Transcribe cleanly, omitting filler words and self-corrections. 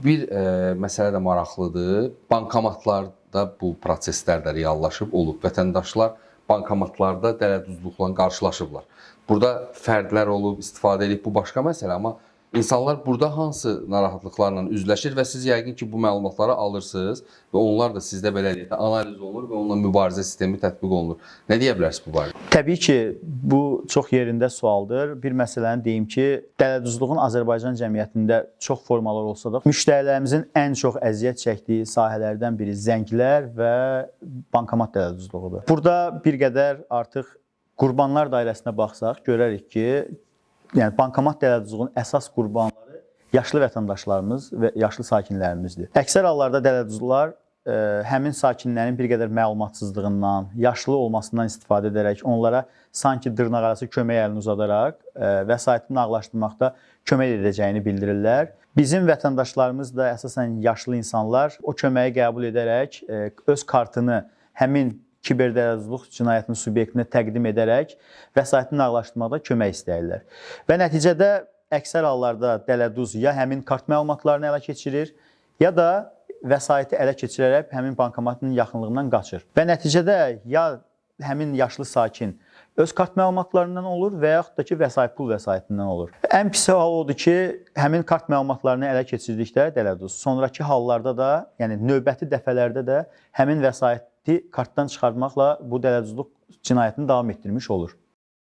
Bir məsələ də maraqlıdır. Bankomatlarda bu proseslər də reallaşıb olub. Vətəndaşlar bankomatlarda dələduzluqla qarşılaşıblar. Burada fərdlər olub, istifadə edib, bu başqa məsələ, amma insanlar burada hansı narahatlıqlarla üzləşir və siz yəqin ki, bu məlumatları alırsınız və onlar da sizdə belə deyək də analiz olunur və onunla mübarizə sistemi tətbiq olunur. Nə deyə bilərsiniz bu barədə? Təbii ki, bu çox yerində sualdır. Bir məsələni deyim ki, dələduzluğun Azərbaycan cəmiyyətində çox formalar olsa da, müştərilərimizin ən çox əziyyət çəkdiyi sahələrdən biri zənglər və bankomat dələduzluğudur. Burada bir qədər artıq qurbanlar dairəsinə baxsaq, görərik ki, yəni bankomat dələduzluğunun əsas qurbanları yaşlı vətəndaşlarımız və yaşlı sakinlərimizdir. Əksər hallarda dələduzlular həmin sakinlərin bir qədər məlumatsızlığından, yaşlı olmasından istifadə edərək onlara sanki dırnaqarası kömək əlini uzadaraq vəsaiti nağdlaşdırmaqda kömək edəcəyini bildirirlər. Bizim vətəndaşlarımız da əsasən yaşlı insanlar o köməyi qəbul edərək öz kartını həmin kiberdələduzluq cinayətinin subyektinə təqdim edərək vəsaitini nağdlaşdırmaqda kömək istəyirlər. Və nəticədə əksər hallarda dələduz ya həmin kart məlumatlarını ələ keçirir, ya da vəsaiti ələ keçirərək həmin bankomatın yaxınlığından qaçır. Və nəticədə ya həmin yaşlı sakin öz kart məlumatlarından olur və yaxud da ki, pul vəsaitindən olur. Ən pis hal odur ki, həmin kart məlumatlarını ələ keçirdikdə dələduz, sonrakı hallarda da, yəni növbəti dəfələrdə də həmin vəsaiti kartdan çıxartmaqla bu dələduzluq cinayətini davam etdirmiş olur.